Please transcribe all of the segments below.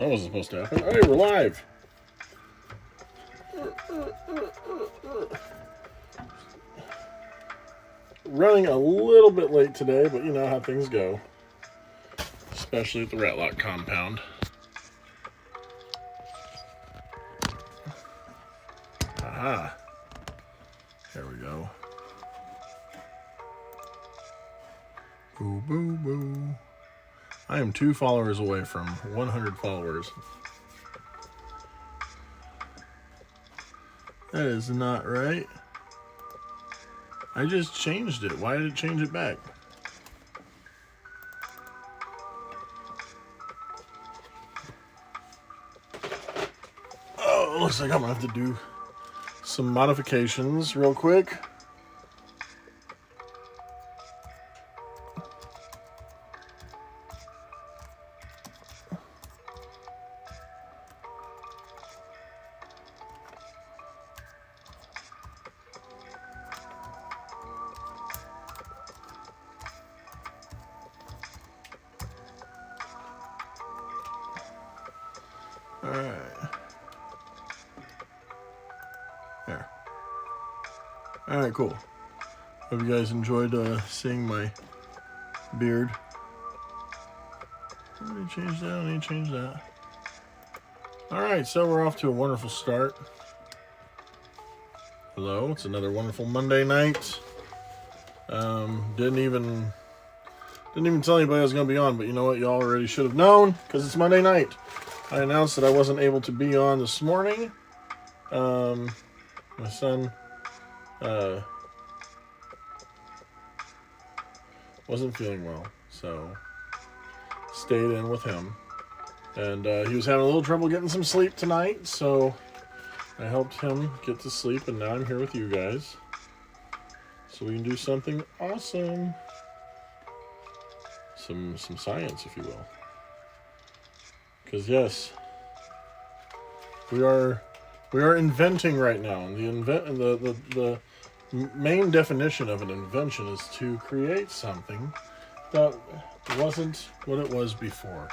That wasn't supposed to happen. Hey, we're live. Running a little bit late today, but you know how things go. Especially at the Ratlock compound. Aha. There we go. Boo, boo, boo. I am 2 followers away from 100 followers. That is not right. I just changed it. Why did it change it back? Oh, looks like I'm gonna have to do some modifications real quick. Alright. There. Alright, cool. Hope you guys enjoyed seeing my beard. I need to change that, I need to change that. Alright, so we're off to a wonderful start. Hello, it's another wonderful Monday night. Didn't even tell anybody I was going to be on, but you know what? You all already should have known, because it's Monday night. I announced that I wasn't able to be on this morning. My son wasn't feeling well, so stayed in with him. And he was having a little trouble getting some sleep tonight, so I helped him get to sleep, and now I'm here with you guys. So we can do something awesome. Some science, if you will. Because yes, we are inventing right now. And the main definition of an invention is to create something that wasn't what it was before.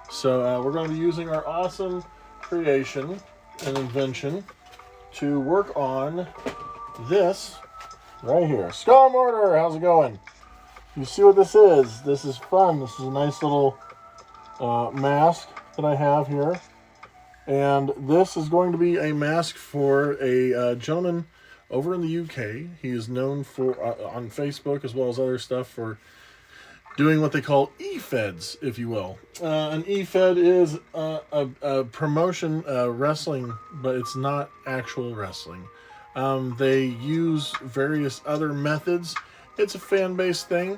So we're going to be using our awesome creation and invention to work on this right here. Skull Mortar, how's it going? You see what this is? This is fun. This is a nice little mask that I have here, and this is going to be a mask for a gentleman over in the UK. He is known for on Facebook as well as other stuff for doing what they call e-feds, if you will. An e-fed is a promotion wrestling, but it's not actual wrestling. They use various other methods. It's a fan-based thing.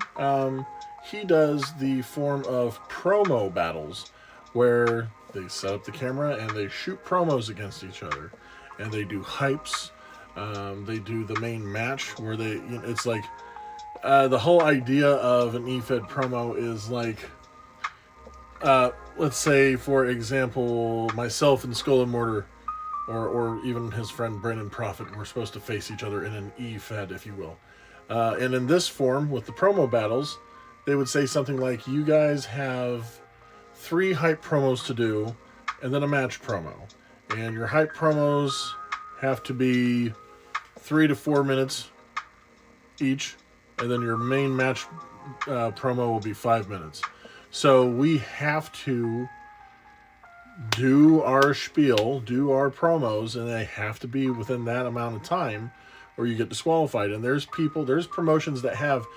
He does the form of promo battles where they set up the camera and they shoot promos against each other, and they do hypes. They do the main match where it's like the whole idea of an e-fed promo is like, let's say for example, myself and Skull and Mortar, or even his friend Brendan Prophet, were supposed to face each other in an e-fed, if you will. And in this form, with the promo battles, they would say something like, you guys have 3 hype promos to do, and then a match promo. And your hype promos have to be 3 to 4 minutes each, and then your main match promo will be 5 minutes. So we have to do our spiel, do our promos, and they have to be within that amount of time, or you get disqualified. And there's promotions that have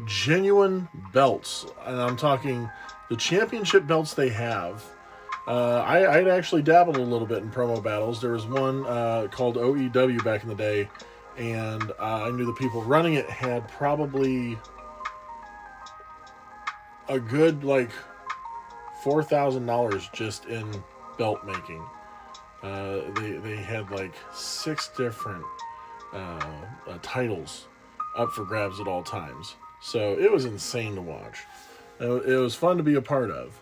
genuine belts, and I'm talking the championship belts they have. I'd actually dabbled a little bit in promo battles. There was one called OEW back in the day, and I knew the people running it had probably a good like $4,000 just in belt making. They had like 6 different titles up for grabs at all times. So it was insane to watch. It was fun to be a part of.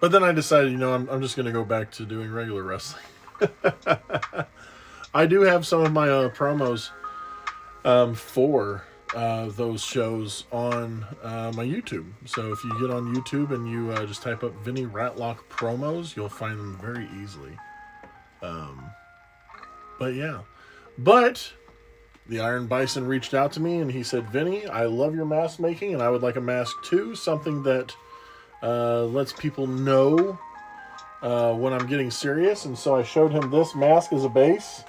But then I decided, I'm just going to go back to doing regular wrestling. I do have some of my promos for those shows on my YouTube. So if you get on YouTube and you just type up Vinny Ratlock promos, you'll find them very easily. But yeah. But the Iron Bison reached out to me and he said, Vinny, I love your mask making and I would like a mask too. Something that lets people know when I'm getting serious. And so I showed him this mask as a base.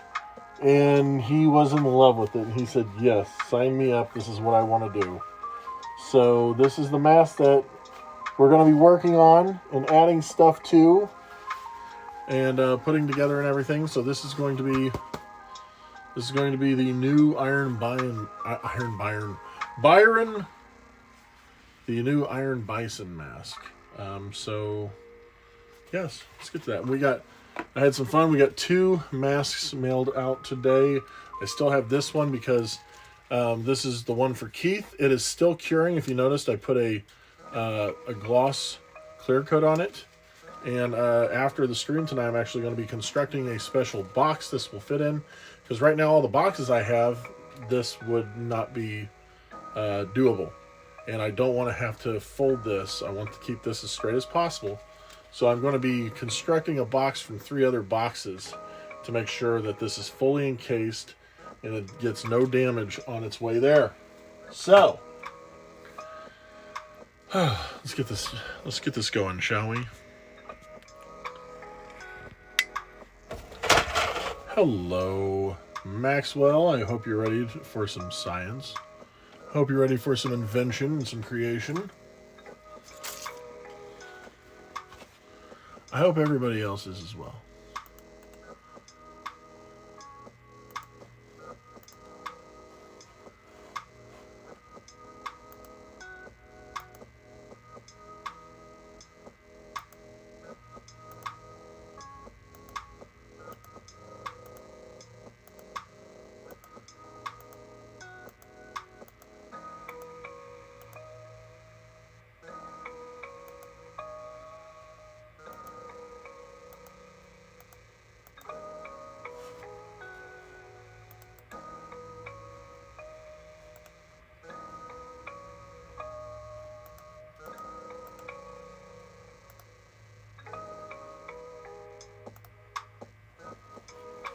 And he was in love with it. And he said, yes, sign me up. This is what I want to do. So this is the mask that we're going to be working on and adding stuff to. And putting together and everything. So this is going to be the new the new Iron Bison mask. So yes, let's get to that. I had some fun. We got 2 masks mailed out today. I still have this one because this is the one for Keith. It is still curing. If you noticed, I put a gloss clear coat on it. And after the stream tonight, I'm actually going to be constructing a special box this will fit in. Because right now, all the boxes I have, this would not be doable. And I don't want to have to fold this. I want to keep this as straight as possible. So I'm going to be constructing a box from 3 other boxes to make sure that this is fully encased and it gets no damage on its way there. So let's get this going, shall we? Hello, Maxwell. I hope you're ready for some science. Hope you're ready for some invention and some creation. I hope everybody else is as well.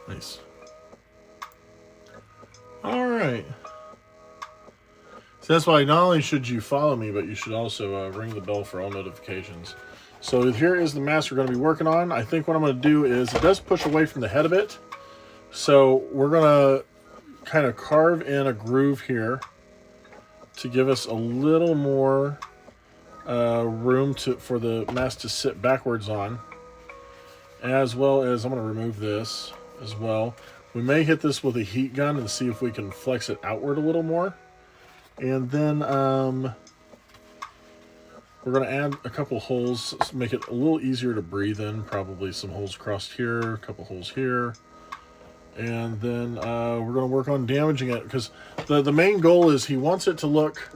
Nice. All right. So that's why not only should you follow me, but you should also ring the bell for all notifications. So here is the mask we're going to be working on. I think what I'm going to do is, it does push away from the head a bit. So we're going to kind of carve in a groove here to give us a little more room for the mask to sit backwards on. As well as, I'm going to remove this as well. We may hit this with a heat gun and see if we can flex it outward a little more. And then we're going to add a couple holes, make it a little easier to breathe in. Probably some holes crossed here, a couple holes here. And then we're going to work on damaging it, because the main goal is he wants it to look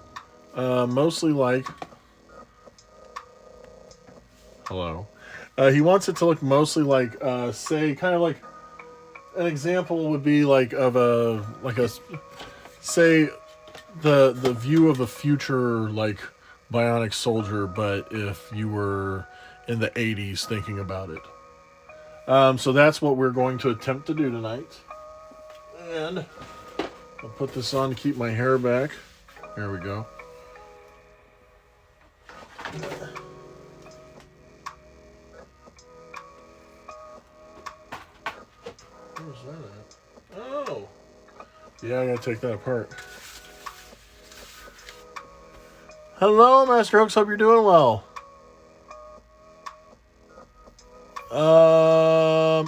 mostly like... Hello. He wants it to look mostly like, say, kind of like... An example would be like say the view of a future like bionic soldier, but if you were in the 80s thinking about it. So that's what we're going to attempt to do tonight. And I'll put this on to keep my hair back. There we go. Where's that at? Oh! Yeah, I gotta take that apart. Hello, Master Hooks. Hope you're doing well.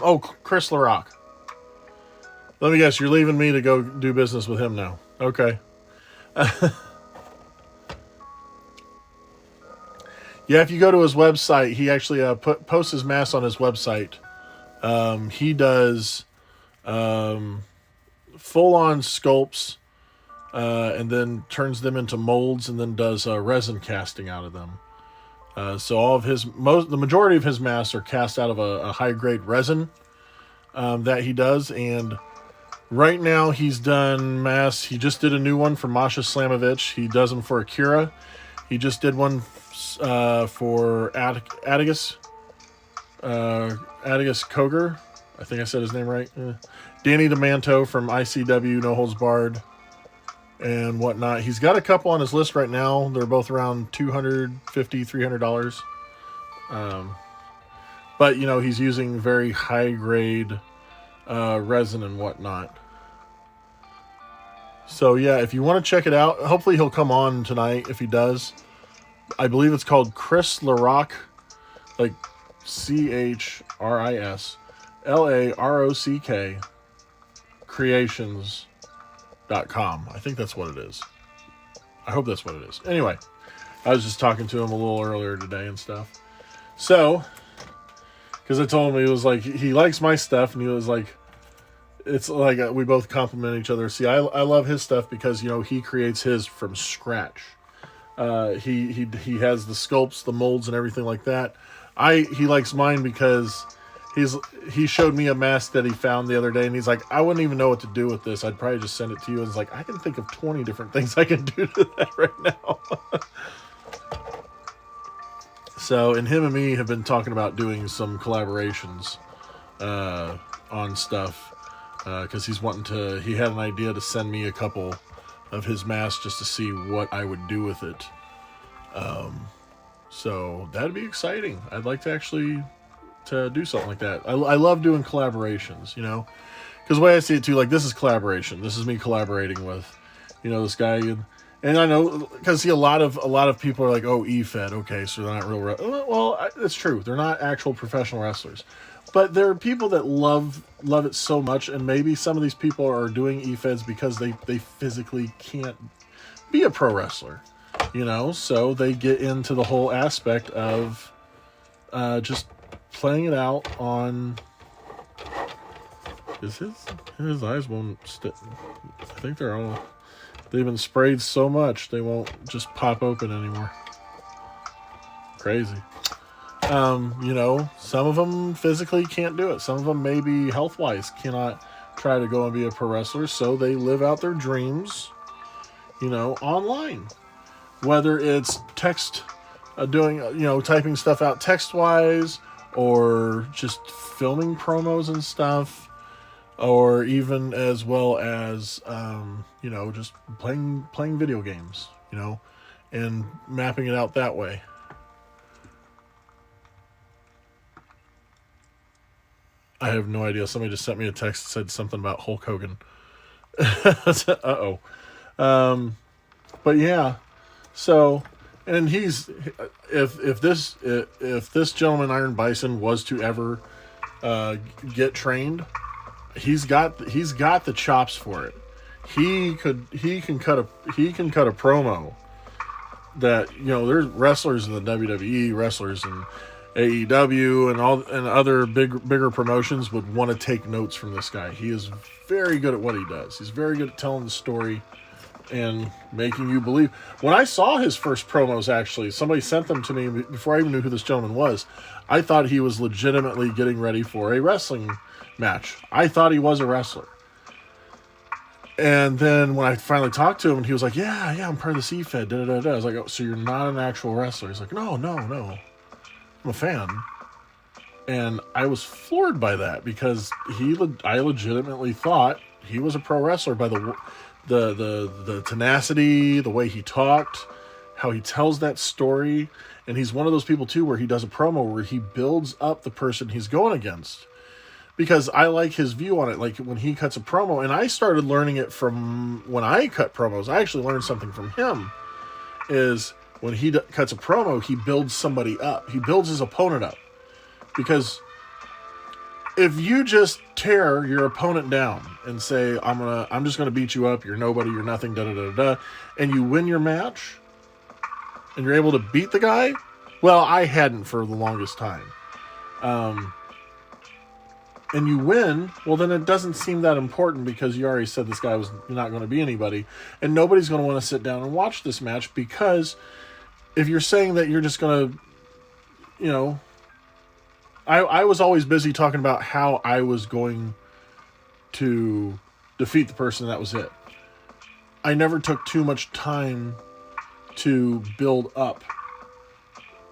Oh, Chris LaRock. Let me guess, you're leaving me to go do business with him now. Okay. Yeah, if you go to his website, he actually posts his masks on his website. He does full-on sculpts and then turns them into molds and then does resin casting out of them. So all of the majority of his masks are cast out of a high-grade resin that he does, and Right now, he's done masks. He just did a new one for Masha Slamovich. He does them for Akira. He just did one for Atticus. Atticus Koger. I think I said his name right. Danny DeManto from ICW, No Holds Barred, and whatnot. He's got a couple on his list right now. They're both around $250, $300. But, you know, he's using very high-grade resin and whatnot. So, yeah, if you want to check it out, hopefully he'll come on tonight if he does. I believe it's called Chris LaRock, like ChrisLarock Creations.com. I think that's what it is. I hope that's what it is. Anyway, I was just talking to him a little earlier today and stuff. So, because I told him, he was like, he likes my stuff, and he was like, it's like we both compliment each other. See, I love his stuff because, you know, he creates his from scratch. He has the sculpts, the molds, and everything like that. He likes mine because he showed me a mask that he found the other day, and he's like, I wouldn't even know what to do with this. I'd probably just send it to you. And it's like, I can think of 20 different things I can do to that right now. So, and him and me have been talking about doing some collaborations on stuff. Because he had an idea to send me a couple of his masks just to see what I would do with it. So that'd be exciting. I'd like to actually do something like that. I love doing collaborations, you know, because the way I see it too, like, this is collaboration. This is me collaborating with, you know, this guy. And I know, because see, a lot of people are like, oh, E-Fed, okay, so they're not real. Well, it's true. They're not actual professional wrestlers. But there are people that love it so much, and maybe some of these people are doing E-Feds because they physically can't be a pro wrestler, you know? So they get into the whole aspect of just playing it out on... His eyes won't stick. I think they've been sprayed so much they won't just pop open anymore. Crazy. You know, some of them physically can't do it. Some of them maybe health-wise cannot try to go and be a pro wrestler, so they live out their dreams, you know, online. Whether it's text, typing stuff out text-wise, or just filming promos and stuff, or even as well as, just playing video games, you know, and mapping it out that way. I have no idea. Somebody just sent me a text that said something about Hulk Hogan. Uh-oh. But yeah. So, and if this gentleman, Iron Bison, was to ever get trained, he's got the chops for it. He can cut a promo that, you know, there's wrestlers in the WWE, wrestlers in AEW and other bigger promotions would want to take notes from this guy. He is very good at what he does. He's very good at telling the story and making you believe. When I saw his first promos, actually, somebody sent them to me before I even knew who this gentleman was. I thought he was legitimately getting ready for a wrestling match. I thought he was a wrestler. And then when I finally talked to him, and he was like, yeah, I'm part of the C-Fed, da-da-da-da. I was like, oh, so you're not an actual wrestler? He's like, no. I'm a fan. And I was floored by that, because I legitimately thought he was a pro wrestler by the tenacity, the way he talked, how he tells that story. And he's one of those people too where he does a promo where he builds up the person he's going against, because I like his view on it. Like when he cuts a promo, and I started learning it from when I cut promos, I actually learned something from him, is when he cuts a promo, he builds somebody up. He builds his opponent up. Because if you just tear your opponent down and say, I'm just gonna beat you up, you're nobody, you're nothing, da-da-da-da, and you win your match, and you're able to beat the guy, well, I hadn't for the longest time. And you win, well, then it doesn't seem that important, because you already said this guy was not going to be anybody, and nobody's going to want to sit down and watch this match, because if you're saying that you're just going to, you know, I was always busy talking about how I was going to defeat the person, that was it. I never took too much time to build up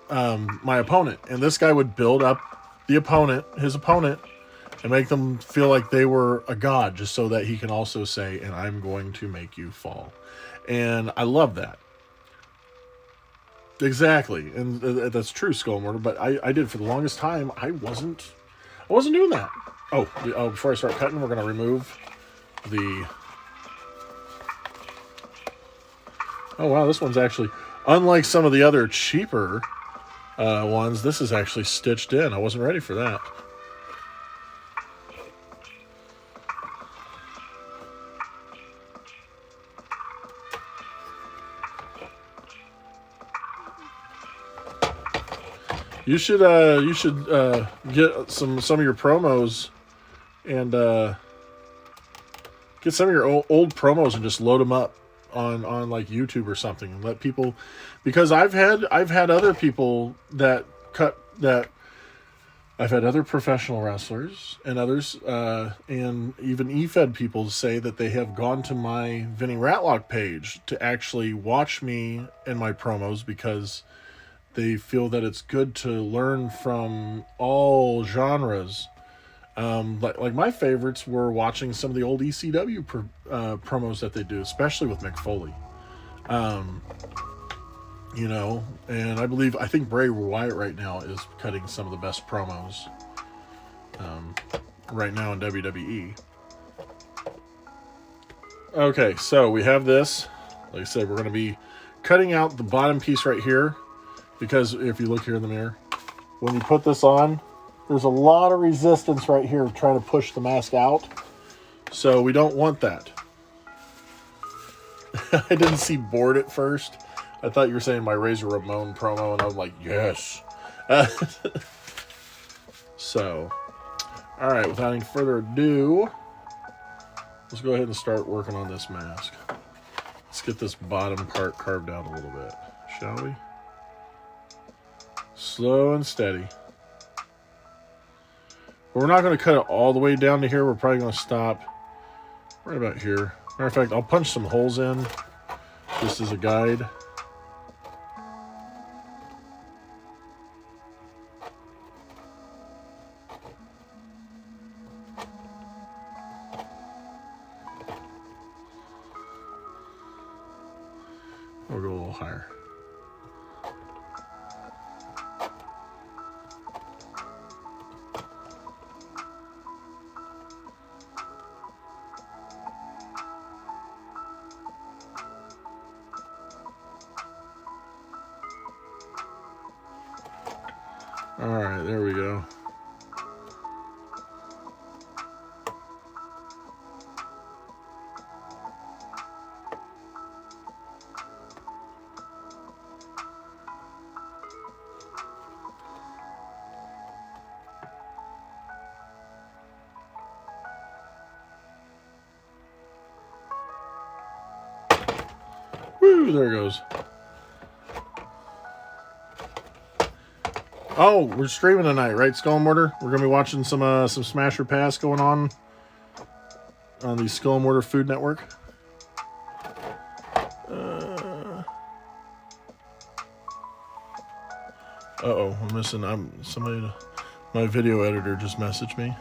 my opponent. And this guy would build up his opponent, and make them feel like they were a god, just so that he can also say, and I'm going to make you fall. And I love that. Exactly. And that's true, Skull Mortar, but I did for the longest time. I wasn't doing that. Oh, before I start cutting, we're going to remove the... Oh, wow, this one's actually... Unlike some of the other cheaper ones, this is actually stitched in. I wasn't ready for that. You should get some of your promos and get some of your old promos and just load them up on like YouTube or something, and let people, because I've had other people that I've had other professional wrestlers and others and even eFed people say that they have gone to my Vinny Ratlock page to actually watch me and my promos, because they feel that it's good to learn from all genres. Like my favorites were watching some of the old ECW promos that they do, especially with Mick Foley. You know, and I think Bray Wyatt right now is cutting some of the best promos right now in WWE. Okay, so we have this. Like I said, we're going to be cutting out the bottom piece right here, because if you look here in the mirror, when you put this on, there's a lot of resistance right here trying to push the mask out. So we don't want that. I didn't see bored at first. I thought you were saying my Razor Ramon promo, and I was like, yes. So, all right, without any further ado, let's go ahead and start working on this mask. Let's get this bottom part carved out a little bit, shall we? Slow and steady. But we're not going to cut it all the way down to here. We're probably going to stop right about here. Matter of fact, I'll punch some holes in just as a guide. We'll go a little higher. All right, there we go. Woo, there it goes. Oh, we're streaming tonight, right, Skull and Mortar? We're gonna be watching some Smasher Pass going on the Skull and Mortar Food Network. Uh-oh, I'm missing. My video editor just messaged me.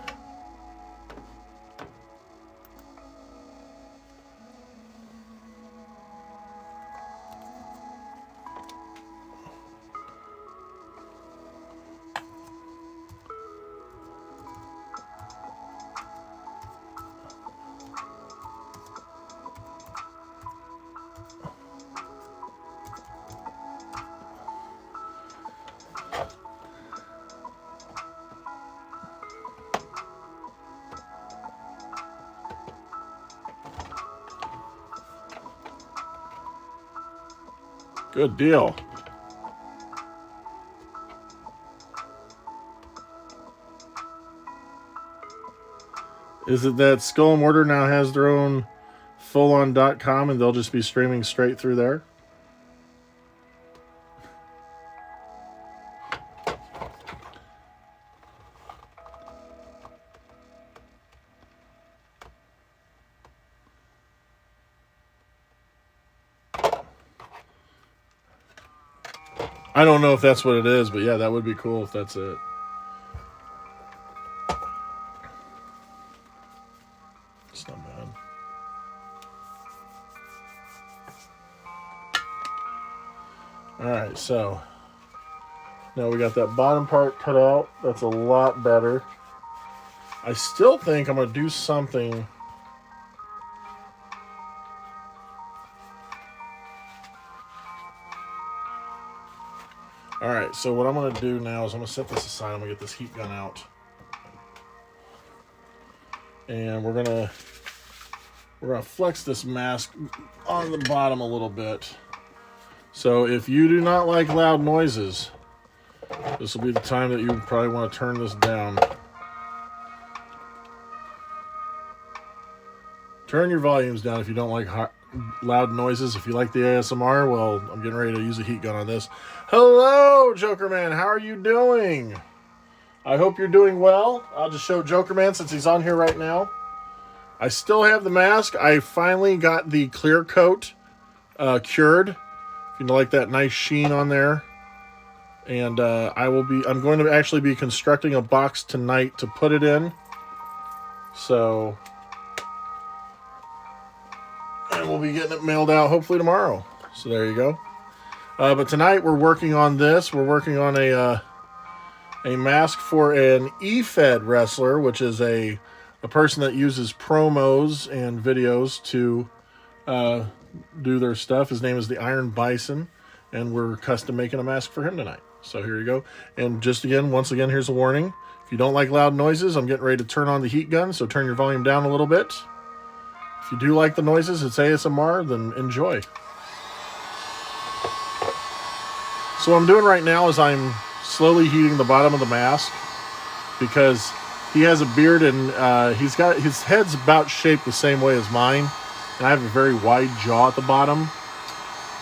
Good deal. Is it that Skull and Mortar now has their own fullon.com and they'll just be streaming straight through there? I don't know if that's what it is, but yeah, that would be cool if that's it. It's not bad. Alright, so now we got that bottom part cut out. That's a lot better. I still think I'm going to do something. Alright, so what I'm going to do now is I'm going to set this aside. I'm going to get this heat gun out. And we're going to flex this mask on the bottom a little bit. So if you do not like loud noises, this will be the time that you probably want to turn this down. Turn your volumes down if you don't like loud noises. If you like the ASMR, well, I'm getting ready to use a heat gun on this. Hello, Joker Man. How are you doing? I hope you're doing well. I'll just show Joker Man since he's on here right now. I still have the mask. I finally got the clear coat cured. If you like that nice sheen on there. And I'm going to actually be constructing a box tonight to put it in. So, and we'll be getting it mailed out hopefully tomorrow. So there you go. But tonight we're working on this. We're working on a mask for an E-Fed wrestler, which is a person that uses promos and videos to do their stuff. His name is the Iron Bison, and we're custom making a mask for him tonight. So here you go. And just again, once again, here's a warning. If you don't like loud noises, I'm getting ready to turn on the heat gun, so turn your volume down a little bit. If you do like the noises, it's ASMR, then enjoy. So what I'm doing right now is I'm slowly heating the bottom of the mask because he has a beard and he's got his head's about shaped the same way as mine. And I have a very wide jaw at the bottom.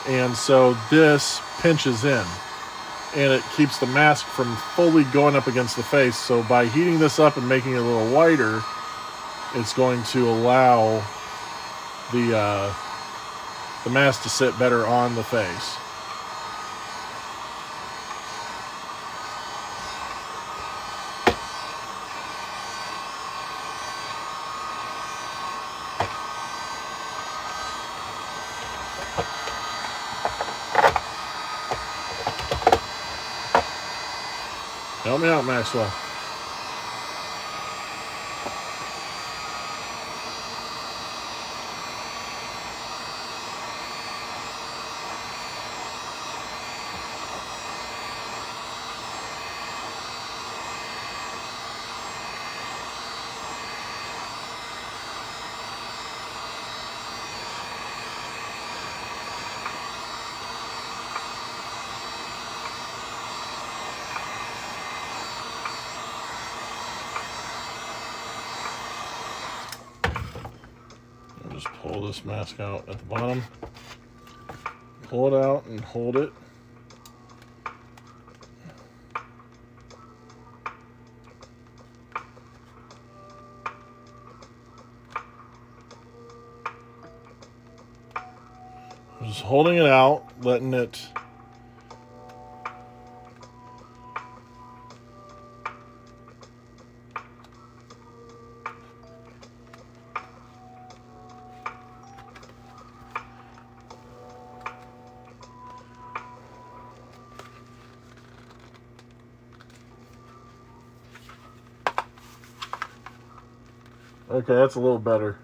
And so this pinches in. And it keeps the mask from fully going up against the face. So by heating this up and making it a little wider, it's going to allow the mask to sit better on the face. Help me out, Maxwell. Just pull this mask out at the bottom, pull it out and hold it. Just holding it out, letting it okay, that's a little better.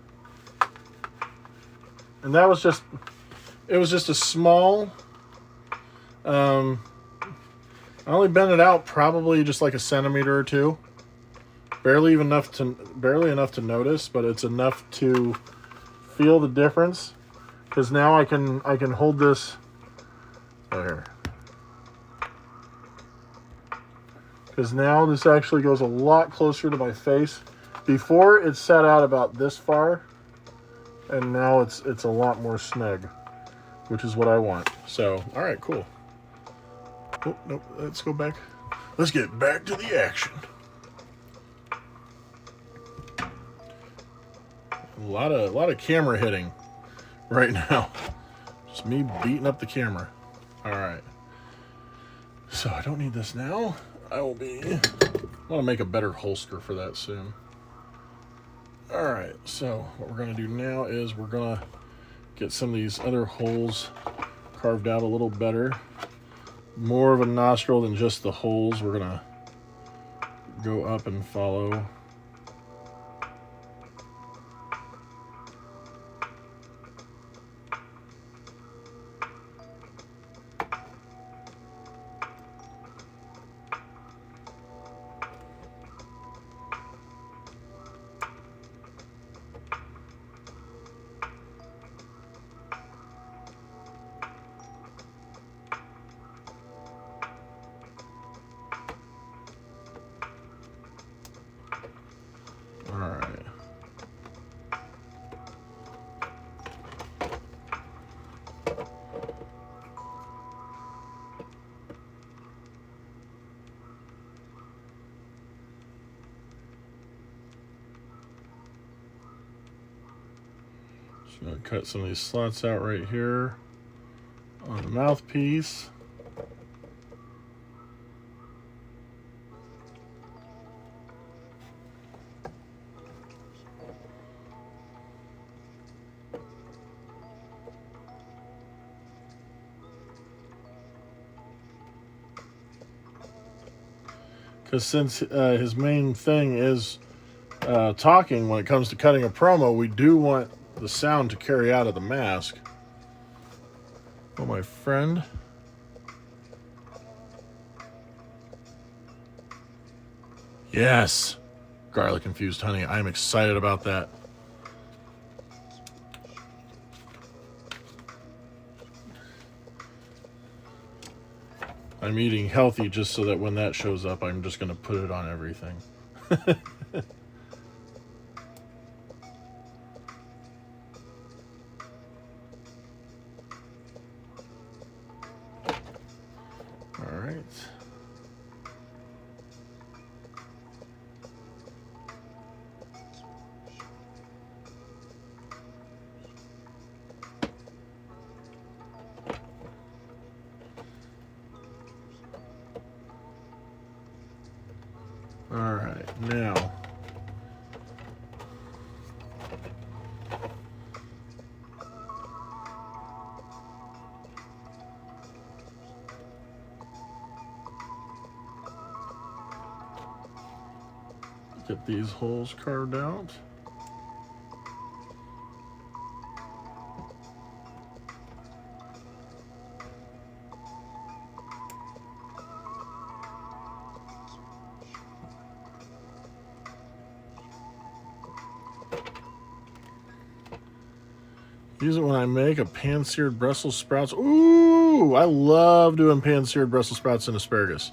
And that was just, it was just a small, I only bent it out probably just like a centimeter or two. Barely enough to notice, but it's enough to feel the difference. Because now I can hold this there. Because now this actually goes a lot closer to my face. Before it set out about this far, and now it's a lot more snug, which is what I want. So, all right, cool. Oh, nope, let's go back. Let's get back to the action. A lot of camera hitting right now. Just me beating up the camera. All right. so I don't need this now. I want to make a better holster for that soon. All right, so what we're going to do now is we're going to get some of these other holes carved out a little better. More of a nostril than just the holes. We're going to go up and follow. I'm going to cut some of these slots out right here on the mouthpiece. Because since his main thing is talking when it comes to cutting a promo, we do want the sound to carry out of the mask. Oh, my friend. Yes. Garlic infused honey. I'm excited about that. I'm eating healthy just so that when that shows up, I'm just going to put it on everything. All right. All right, now get these holes carved out. Use it when I make a pan-seared Brussels sprouts. Ooh, I love doing pan-seared Brussels sprouts and asparagus.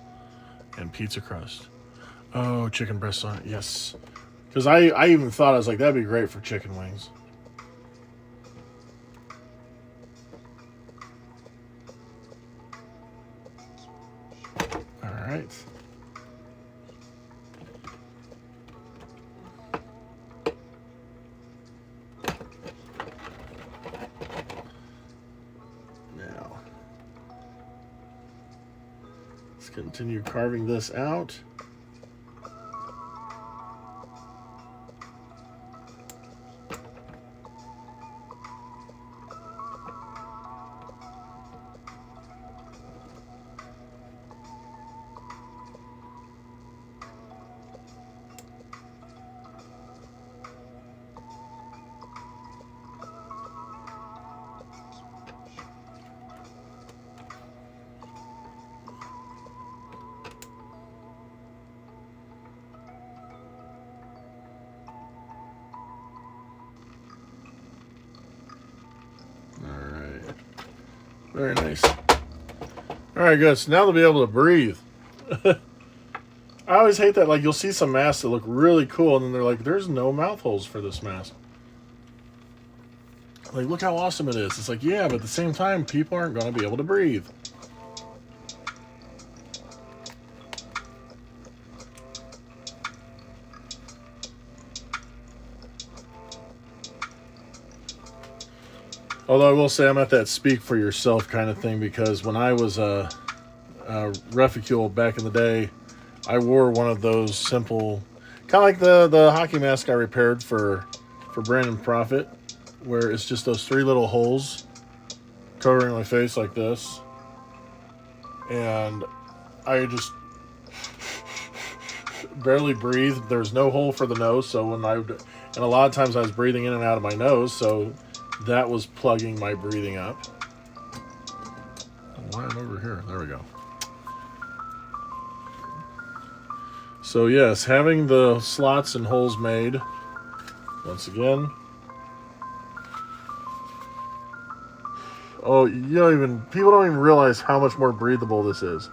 And pizza crust. Oh, chicken breasts on it, yes. Because I even thought, I was like, that'd be great for chicken wings. All right. Continue carving this out. Very nice. All right, good. So now they'll be able to breathe. I always hate that. Like, you'll see some masks that look really cool, and then they're like, there's no mouth holes for this mask. Like, look how awesome it is. It's like, yeah, but at the same time, people aren't going to be able to breathe. Although I will say I'm at that speak for yourself kind of thing, because when I was reticule back in the day, I wore one of those simple, kind of like the hockey mask I repaired for Brandon Profit, where it's just those 3 little holes covering my face like this, and I just barely breathed. There's no hole for the nose, so and a lot of times I was breathing in and out of my nose, so that was plugging my breathing up. Why am I over here? There we go. So yes, having the slots and holes made, once again. Oh, people don't even realize how much more breathable this is.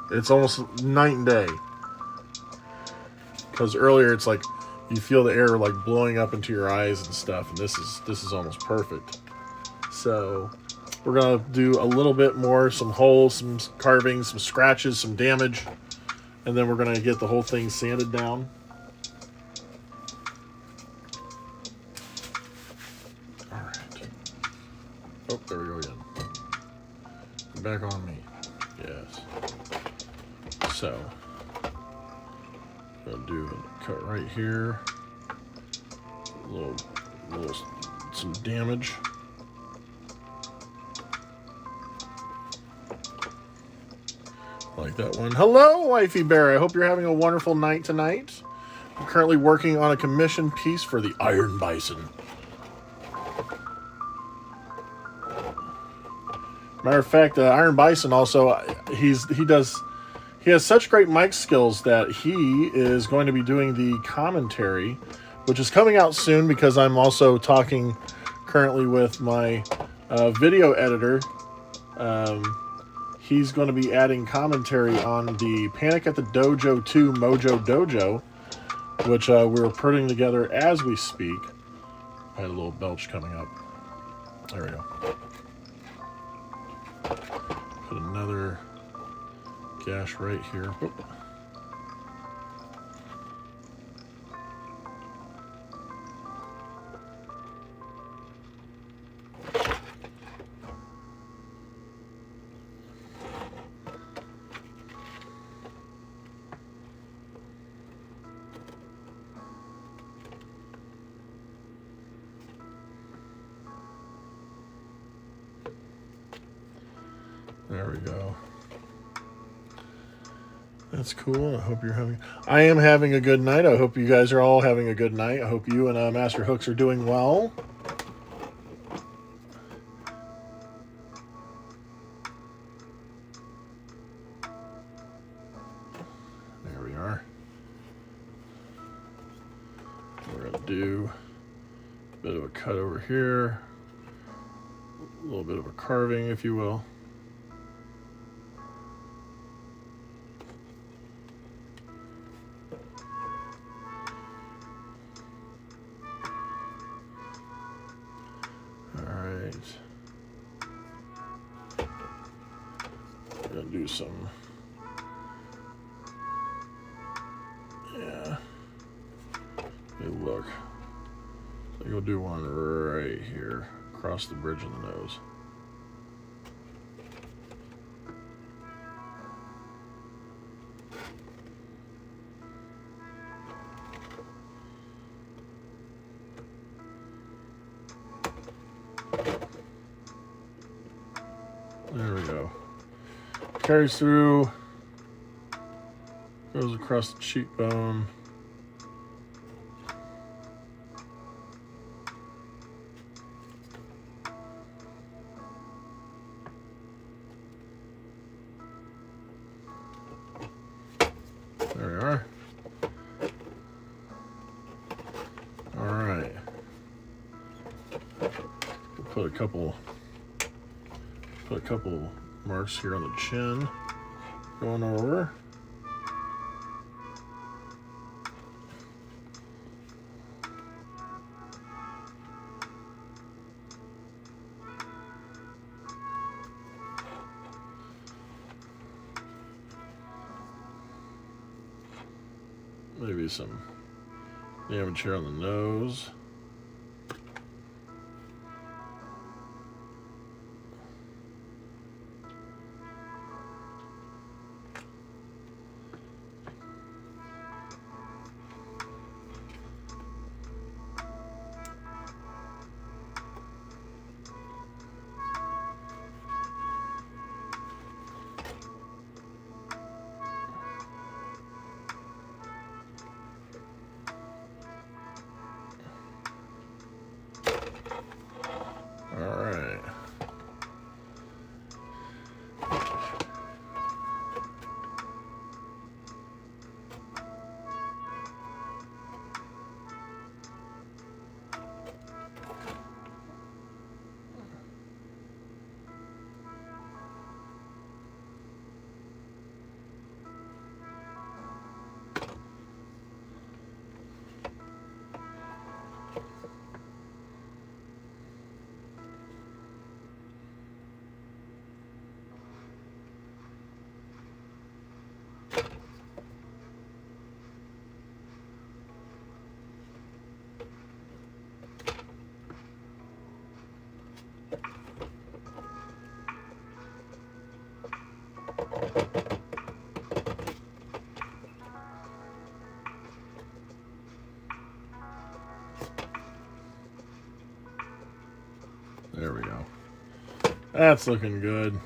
It's almost night and day. Because earlier it's like you feel the air like blowing up into your eyes and stuff, and this is almost perfect. So we're gonna do a little bit more, some holes, some carvings, some scratches, some damage, and then we're gonna get the whole thing sanded down. All right. Oh, there we go again. Back on me. Yes. So I'm gonna do a cut right here. A little some damage. Like that one. Hello, Wifey Bear. I hope you're having a wonderful night tonight. I'm currently working on a commission piece for the Iron Bison. Matter of fact, Iron Bison also, he has such great mic skills that he is going to be doing the commentary, which is coming out soon because I'm also talking currently with my video editor. He's going to be adding commentary on the Panic at the Dojo 2 Mojo Dojo, which we're putting together as we speak. I had a little belch coming up. There we go. Put another gash right here. Oop. There we go. That's cool. I am having a good night. I hope you guys are all having a good night. I hope you and Master Hooks are doing well. There we are. We're going to do a bit of a cut over here. A little bit of a carving, if you will. Gonna do some, yeah. Hey, look. I think we'll do one right here, across the bridge of the nose. There we go. Carries through, goes across the cheekbone. There we are. All right. We'll put a couple marks here on the chin going over. Maybe some damage here on the nose. That's looking good.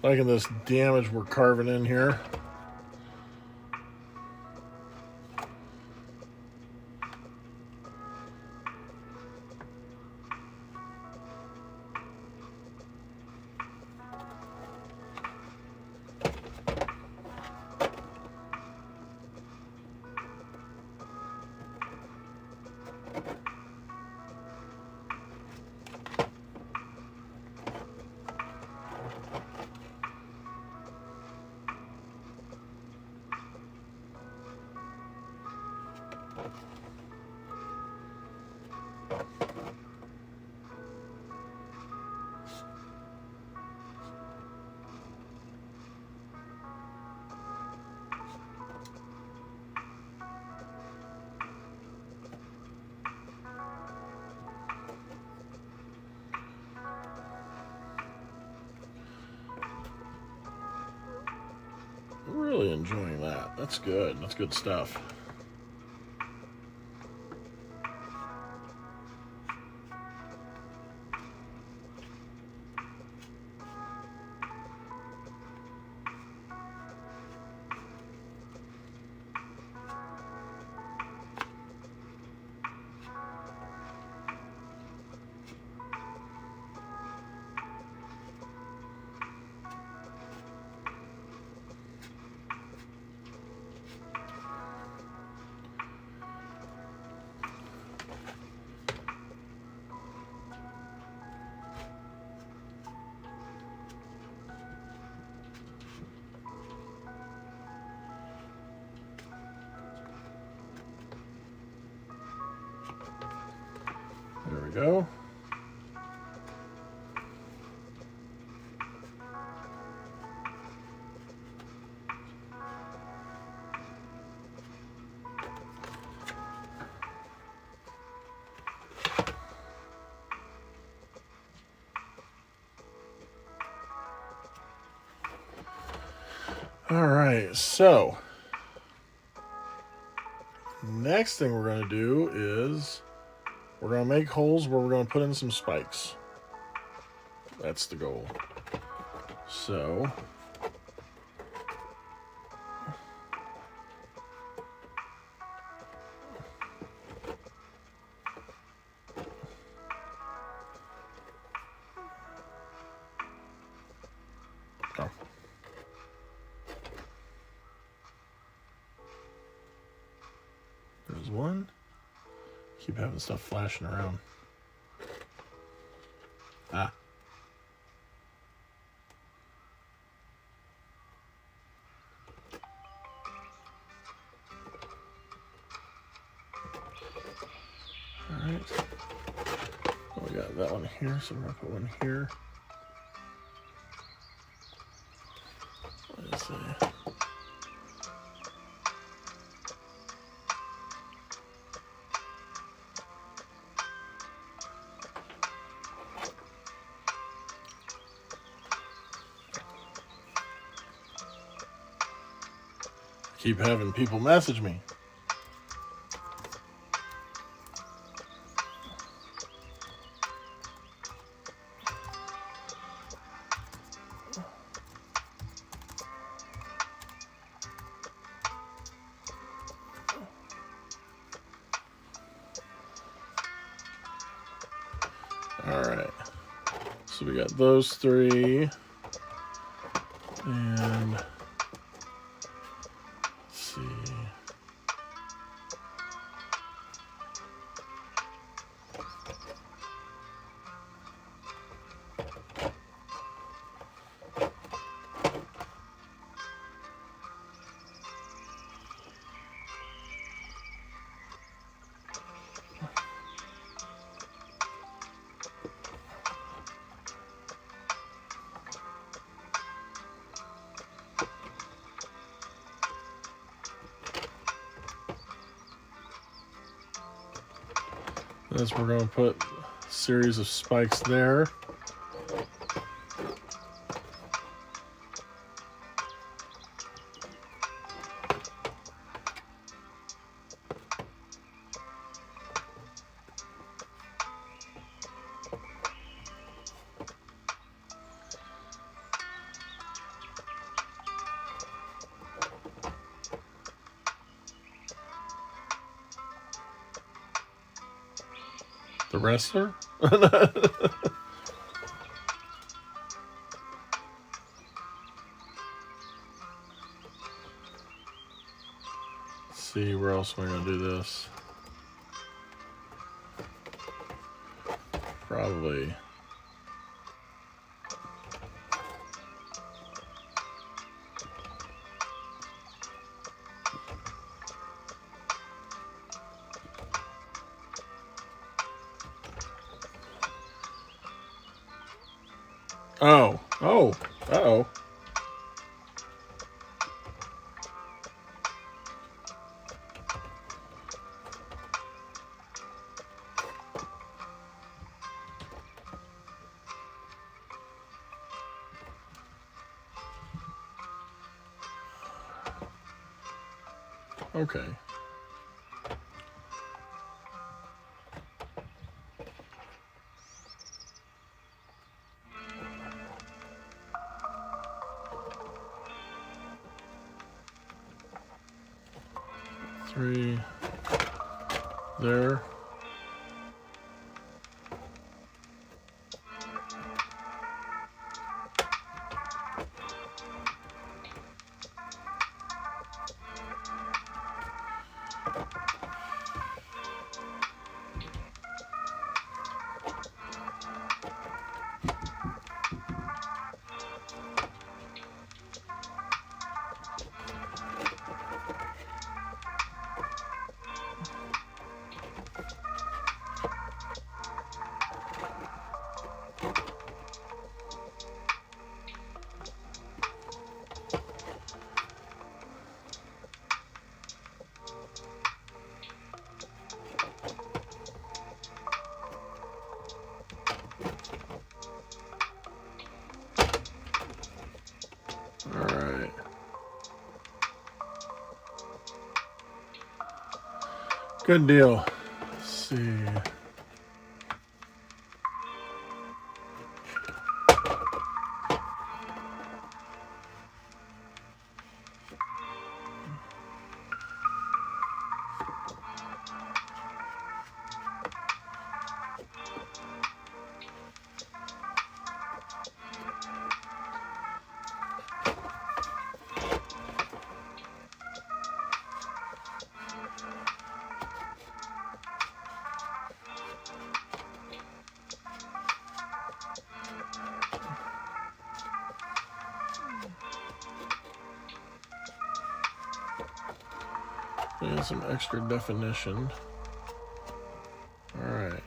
Liking this damage we're carving in here. Really enjoying that. That's good. That's good stuff. There we go. All right, so next thing we're going to do is we're going to make holes where we're going to put in some spikes. That's the goal. So oh. There's one. Keep having stuff flashing around. Ah. All right. Oh, we got that one here, so we're gonna put one here. Let's see. Keep having people message me. All right. So we got those three. And let's see. As we're going to put a series of spikes there. The wrestler? See where else we're going to do this. Probably. Oh. Oh. Uh-oh. Okay. Three there. All right. Good deal. Let's see. And some extra definition. All right.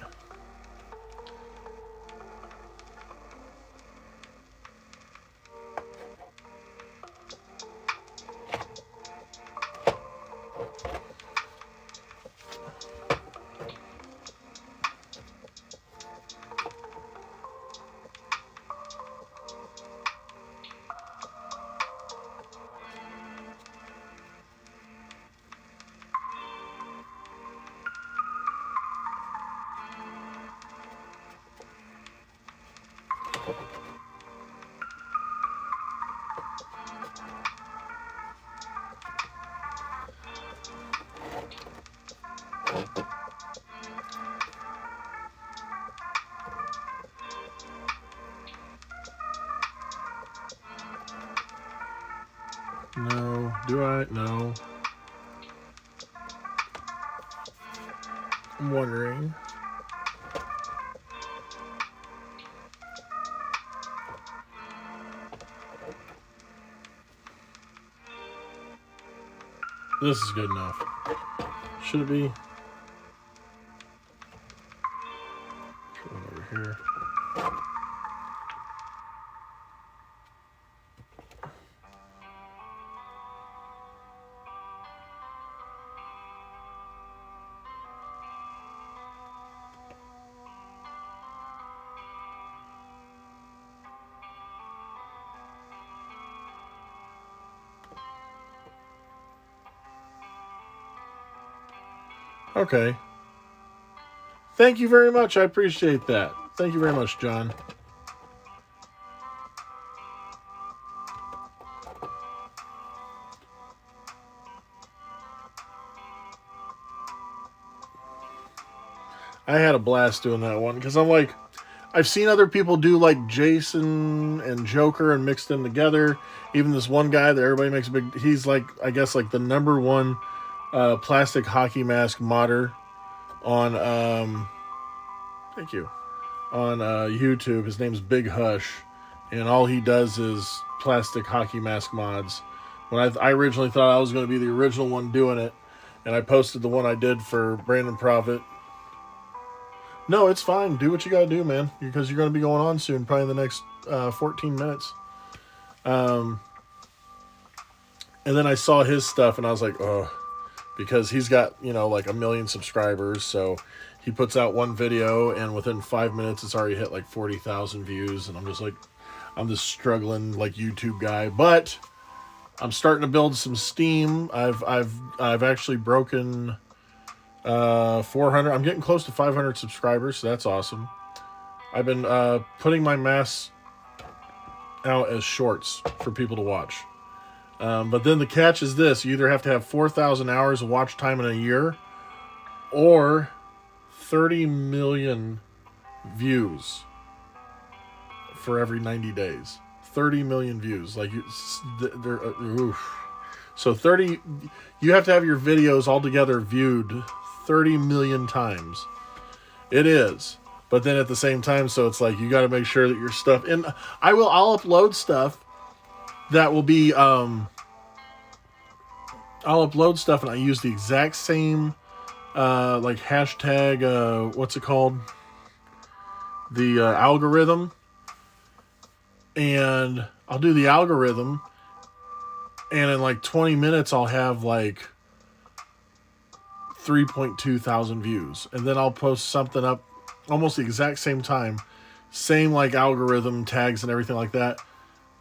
No. Do I? No. I'm wondering. This is good enough. Should it be? Put one over here. Okay. Thank you very much. I appreciate that. Thank you very much, John. I had a blast doing that one because I'm like, I've seen other people do like Jason and Joker and mix them together. Even this one guy that everybody makes a big. He's like, I guess, like the #1 plastic hockey mask modder on. Thank you. On YouTube. His name's Big Hush, and all he does is plastic hockey mask mods. When I originally thought I was going to be the original one doing it, and I posted the one I did for Brandon Profit. No, it's fine. Do what you gotta do, man. Because you're gonna be going on soon, probably in the next 14 minutes. And then I saw his stuff, and I was like, oh, because he's got, you know, like 1 million subscribers. So he puts out one video, and within 5 minutes, it's already hit like 40,000 views. And I'm just like, I'm this struggling like YouTube guy, but I'm starting to build some steam. I've actually broken 400. I'm getting close to 500 subscribers, so that's awesome. I've been putting my masks out as shorts for people to watch. But then the catch is this: you either have to have 4,000 hours of watch time in a year, or 30 million views for every 90 days. 30 million views. Like, they're oof. So 30, you have to have your videos altogether viewed 30 million times. It is. But then at the same time, so it's like you got to make sure that your stuff, and I'll upload stuff that will be I'll upload stuff and I use the exact same like hashtag what's it called? The algorithm. And I'll do the algorithm, and in like 20 minutes I'll have like 3.2 thousand views, and then I'll post something up almost the exact same time, same like algorithm tags and everything like that,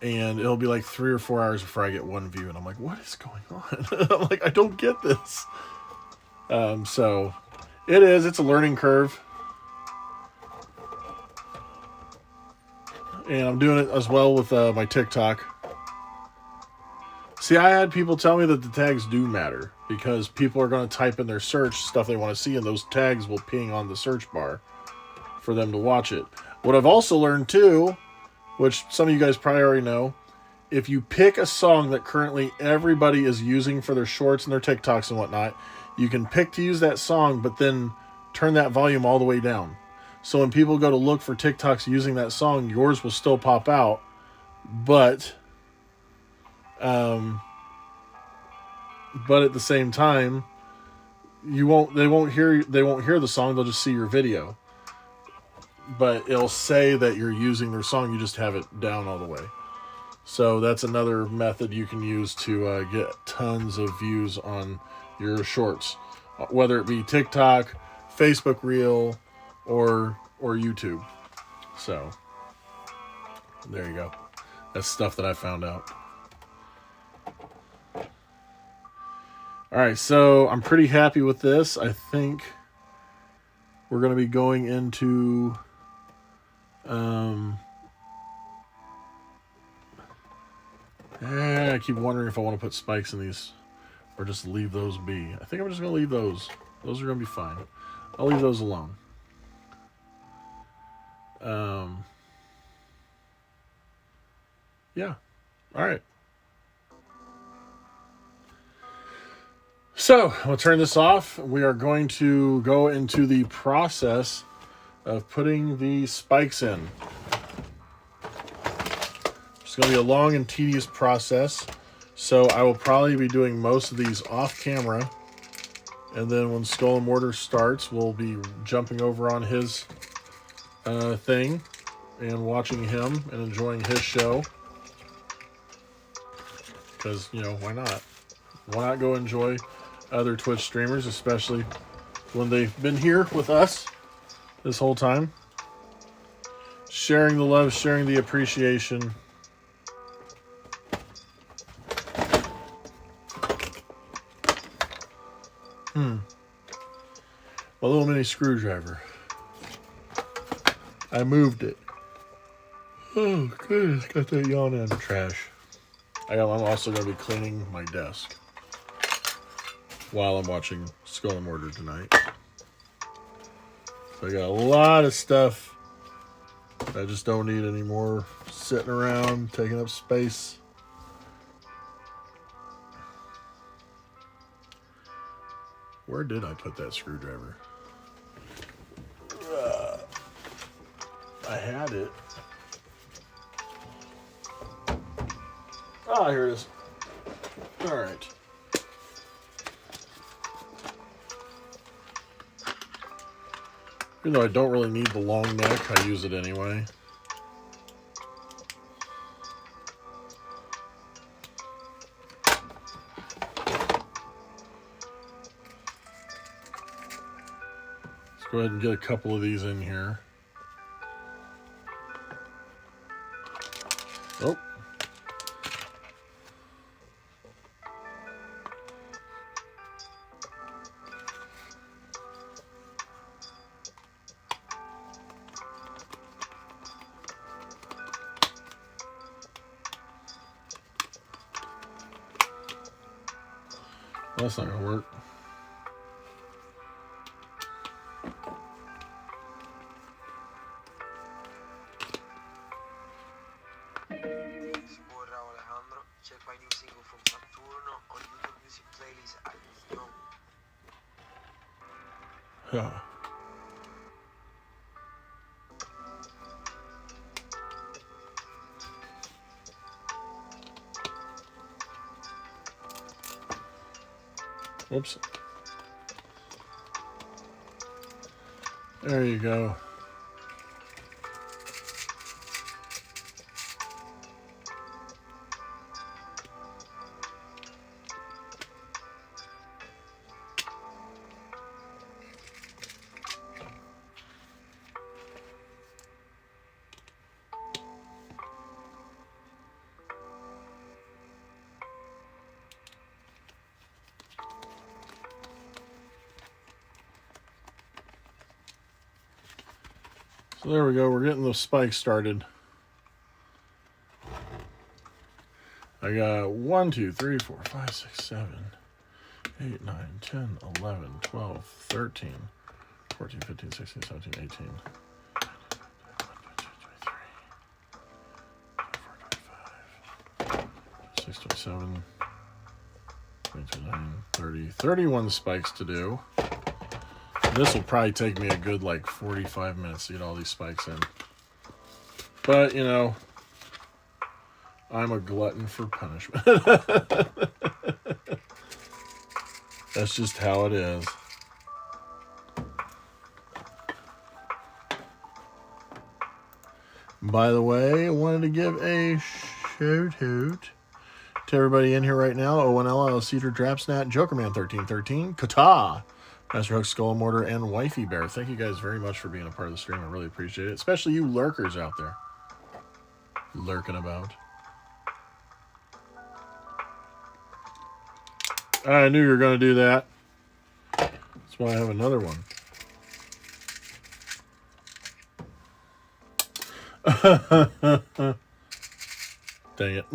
and it'll be like 3 or 4 hours before I get one view, and I'm like, what is going on? I'm like, I don't get this. So it's a learning curve, and I'm doing it as well with my TikTok. See, I had people tell me that the tags do matter, because people are going to type in their search stuff they want to see, and those tags will ping on the search bar for them to watch it. What I've also learned too, which some of you guys probably already know, if you pick a song that currently everybody is using for their shorts and their TikToks and whatnot, you can pick to use that song, but then turn that volume all the way down. So when people go to look for TikToks using that song, yours will still pop out, but at the same time, they won't hear the song. They'll just see your video, but it'll say that you're using their song. You just have it down all the way. So that's another method you can use to get tons of views on your shorts, whether it be TikTok, Facebook Reel, or YouTube. So there you go. That's stuff that I found out. All right, so I'm pretty happy with this. I think we're going to be going into I keep wondering if I want to put spikes in these or just leave those be. I think I'm just going to leave those. Those are going to be fine. I'll leave those alone. Yeah. All right. So, I'm going to turn this off. We are going to go into the process of putting the spikes in. It's going to be a long and tedious process, so I will probably be doing most of these off camera, and then when Skull and Mortar starts, we'll be jumping over on his thing and watching him and enjoying his show, because, you know, why not? Why not go enjoy other Twitch streamers, especially when they've been here with us this whole time, sharing the love, sharing the appreciation. My little mini screwdriver. I moved it. Oh goodness, got that yawn in the trash. I'm also going to be cleaning my desk while I'm watching Skull and Mortar tonight. So I got a lot of stuff I just don't need anymore sitting around, taking up space. Where did I put that screwdriver? I had it. Ah, here it is. All right. Even though I don't really need the long neck, I use it anyway. Let's go ahead and get a couple of these in here. Oh. That's not gonna work. Yeah. Whoops. There you go. So there we go. We're getting those spikes started. I got 1, 2, 3, 4, 5, 6, 7, 8, 9, 10, 11, 12, 13, 14, 15, 16, 17, 18. 27, 29, 30, 31 spikes to do. This will probably take me a good like 45 minutes to get all these spikes in. But, you know, I'm a glutton for punishment. That's just how it is. By the way, I wanted to give a shout out to everybody in here right now. O1L, Cedar Drapsnat, Jokerman 1313, Kata, Master Hook, Skull Mortar, and Wifey Bear. Thank you guys very much for being a part of the stream. I really appreciate it. Especially you lurkers out there. Lurking about. I knew you were going to do that. That's why I have another one. Dang it.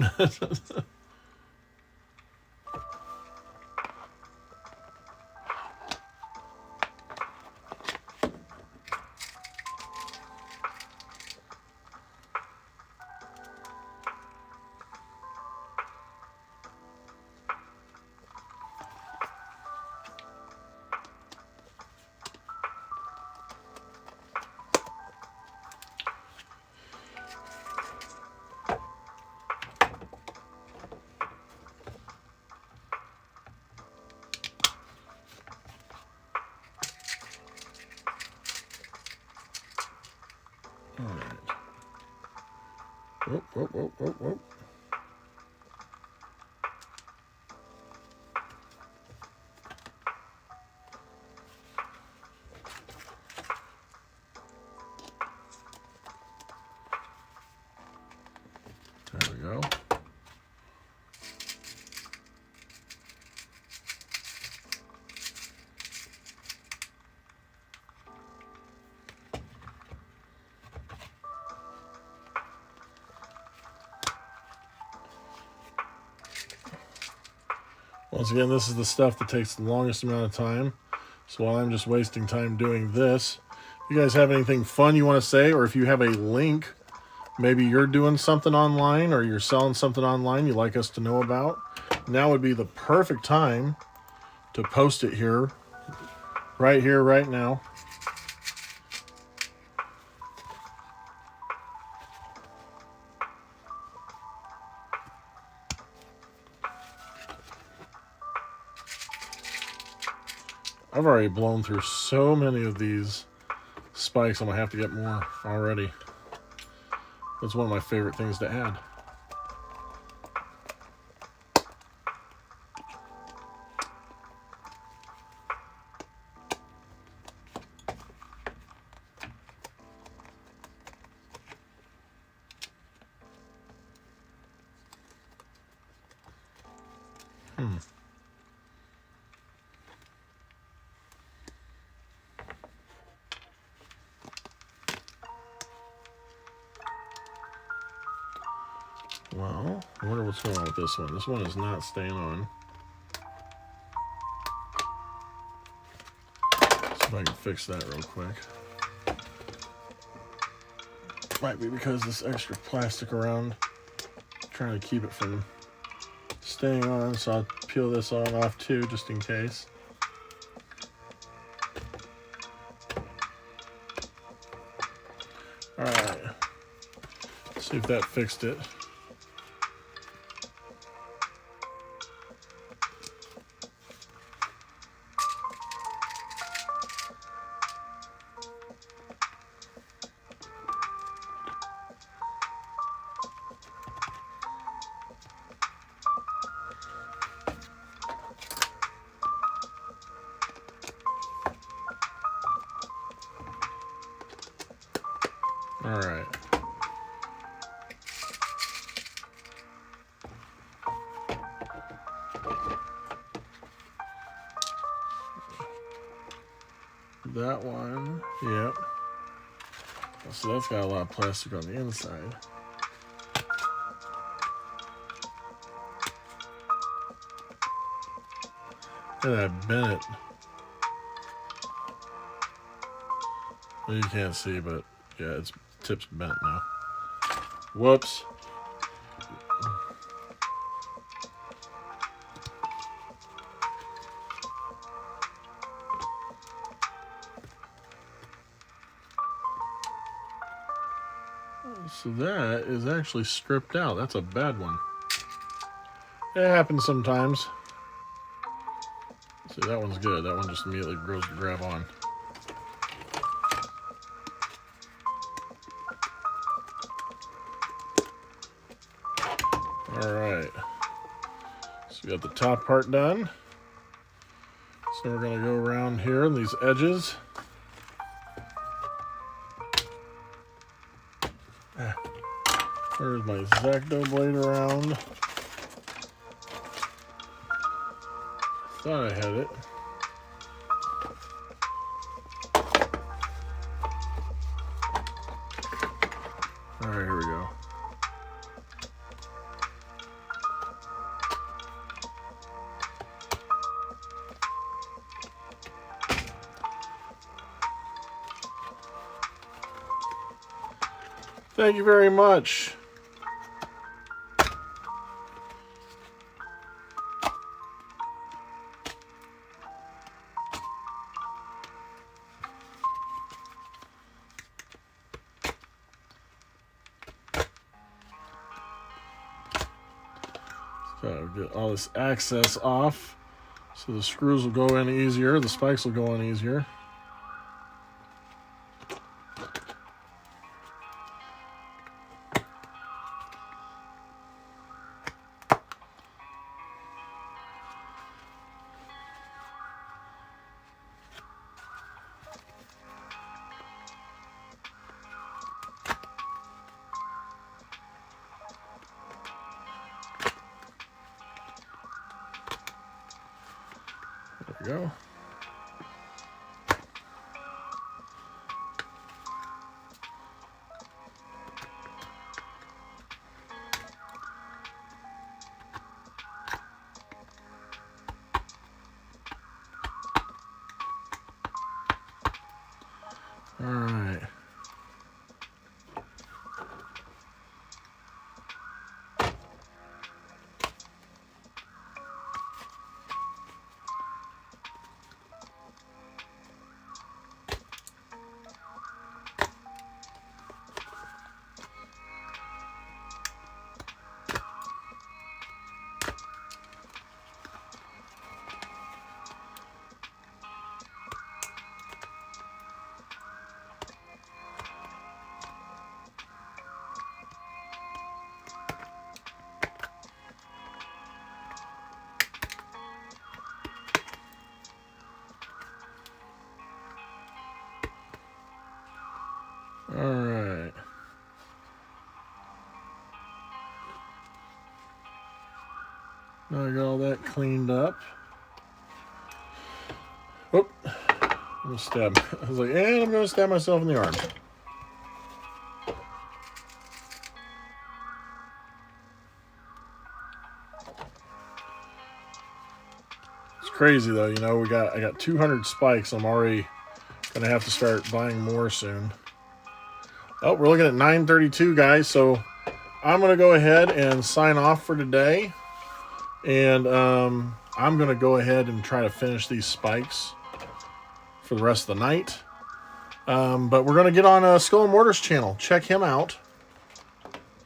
Whoop, whoop, whoop, whoop, whoop. There we go. Once again, this is the stuff that takes the longest amount of time. So while I'm just wasting time doing this, You guys have anything fun you want to say, or if you have a link, maybe you're doing something online or you're selling something online you'd like us to know about, now would be the perfect time to post it here, right now. I've already blown through so many of these spikes, I'm going to have to get more already. That's one of my favorite things to add. Well, I wonder what's going on with this one. This one is not staying on. See if I can fix that real quick. Might be because this extra plastic around, trying to keep it from staying on, so I'll peel this on off too, just in case. Alright, see if that fixed it. All right. That one, yep. So that's got a lot of plastic on the inside. Look at that bent. Well, you can't see, but yeah, its tip's bent now. Whoops. So that is actually stripped out. That's a bad one. It happens sometimes. See, that one's good. That one just immediately grows to grab on. Alright. So we got the top part done. So we're going to go around here on these edges. Where's my X-Acto blade around? Thought I had it. Alright, here we go. Thank you very much. So get all this excess off so the screws will go in easier, the spikes will go in easier. There we go. All right. All right. Now I got all that cleaned up. Whoop. I'm gonna stab. I was like, and I'm gonna stab myself in the arm. It's crazy though, you know, I got 200 spikes. I'm already gonna have to start buying more soon. Oh, we're looking at 9:32, guys, so I'm gonna go ahead and sign off for today. And I'm going to go ahead and try to finish these spikes for the rest of the night. But we're going to get on Skull and Mortar's channel. Check him out,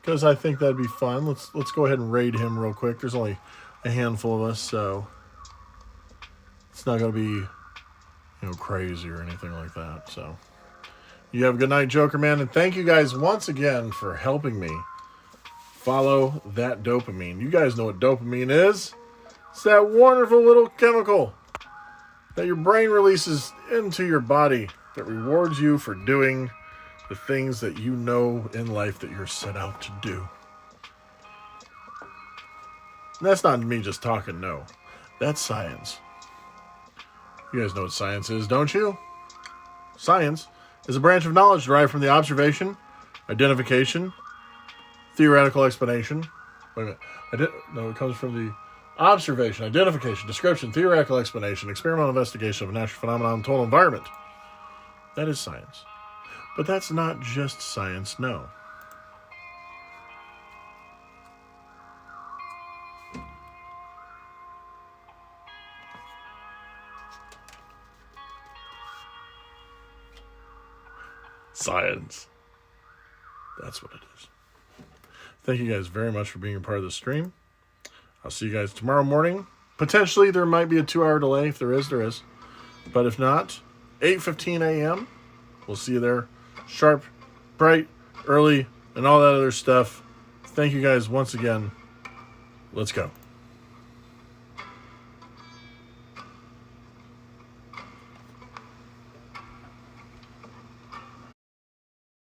because I think that'd be fun. Let's go ahead and raid him real quick. There's only a handful of us, so it's not going to be crazy or anything like that. So you have a good night, Joker Man, and thank you guys once again for helping me follow that dopamine. You guys know what dopamine is. It's that wonderful little chemical that your brain releases into your body that rewards you for doing the things that you know in life that you're set out to do. And that's not me just talking, no. That's science. You guys know what science is, don't you? Science is a branch of knowledge derived from the observation, identification, theoretical explanation. Wait a minute. No, it comes from the observation, identification, description, theoretical explanation, experimental investigation of a natural phenomenon in total environment. That is science. But that's not just science, no. Science. That's what it is. Thank you guys very much for being a part of the stream. I'll see you guys tomorrow morning. Potentially, there might be a 2-hour delay. If there is, there is. But if not, 8:15 a.m. We'll see you there. Sharp, bright, early, and all that other stuff. Thank you guys once again. Let's go.